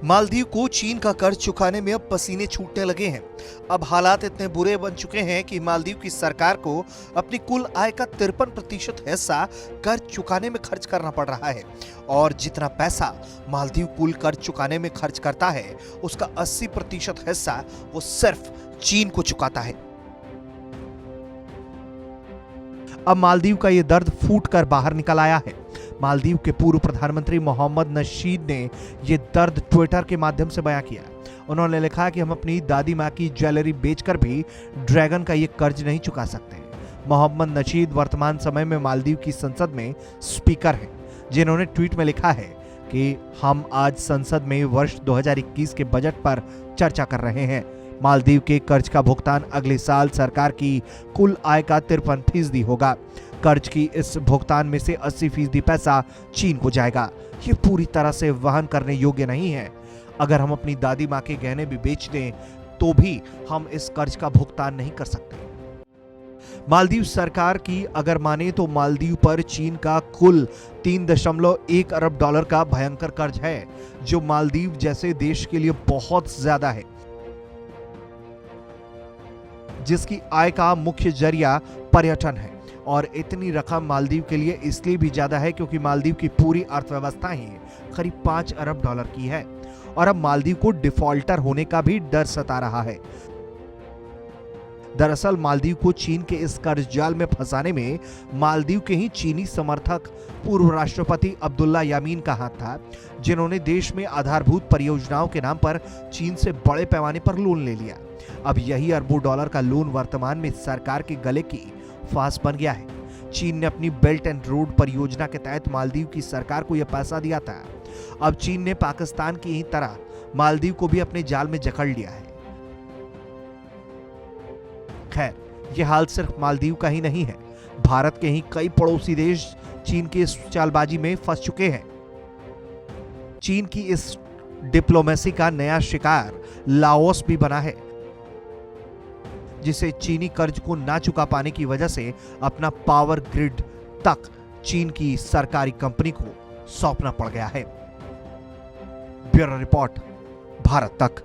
मालदीव को चीन का कर्ज चुकाने में अब पसीने छूटने लगे हैं। अब हालात इतने बुरे बन चुके हैं कि मालदीव की सरकार को अपनी कुल आय का 53% हिस्सा कर्ज चुकाने में खर्च करना पड़ रहा है और जितना पैसा मालदीव कुल कर्ज चुकाने में खर्च करता है उसका 80% हिस्सा वो सिर्फ चीन को चुकाता है। अब मालदीव का ये दर्द फूट कर बाहर निकल आया है। मालदीव के पूर्व प्रधानमंत्री मोहम्मद नशीद ने ये दर्द ट्विटर के माध्यम से बयां किया। उन्होंने लिखा कि हम अपनी दादी माँ की ज्वेलरी बेचकर भी ड्रैगन का ये कर्ज नहीं चुका सकते। मोहम्मद नशीद वर्तमान समय में मालदीव की संसद में स्पीकर हैं, जिन्होंने ट्वीट में लिखा है कि हम आज संसद में वर्ष 2021 के बजट पर चर्चा कर रहे हैं। मालदीव के कर्ज का भुगतान अगले साल सरकार की कुल आय का 53% होगा। कर्ज की इस भुगतान में से 80% पैसा चीन को जाएगा। ये पूरी तरह से वहन करने योग्य नहीं है। अगर हम अपनी दादी माँ के गहने भी बेच दें तो भी हम इस कर्ज का भुगतान नहीं कर सकते। मालदीव सरकार की अगर माने तो मालदीव पर चीन का कुल 3.1 अरब डॉलर का भयंकर कर्ज है, जो मालदीव जैसे देश के लिए बहुत ज्यादा है, जिसकी आय का मुख्य जरिया पर्यटन है। और इतनी रकम मालदीव के लिए इसलिए भी ज्यादा है क्योंकि मालदीव की पूरी अर्थव्यवस्था ही करीब 5 अरब डॉलर की है और अब मालदीव को डिफॉल्टर होने का भी डर सता रहा है। दरअसल मालदीव को चीन के इस कर्ज जाल में फंसाने में मालदीव के ही चीनी समर्थक पूर्व राष्ट्रपति अब्दुल्ला यामीन का हाथ था, जिन्होंने देश में आधारभूत परियोजनाओं के नाम पर चीन से बड़े पैमाने पर लोन ले लिया। अब यही अरबों डॉलर का लोन वर्तमान में सरकार के गले की फांस बन गया है। चीन ने अपनी बेल्ट एंड रोड परियोजना के तहत मालदीव की सरकार को यह पैसा दिया था। अब चीन ने पाकिस्तान की ही तरह मालदीव को भी अपने जाल में जकड़ लिया है। खैर, यह हाल सिर्फ मालदीव का ही नहीं है। भारत के ही कई पड़ोसी देश चीन की इस चालबाजी में फंस चुके हैं। चीन की इस डिप्लोमेसी का नया शिकार लाओस भी बना है, जिसे चीनी कर्ज को ना चुका पाने की वजह से अपना पावर ग्रिड तक चीन की सरकारी कंपनी को सौंपना पड़ गया है। ब्यूरो रिपोर्ट, भारत तक।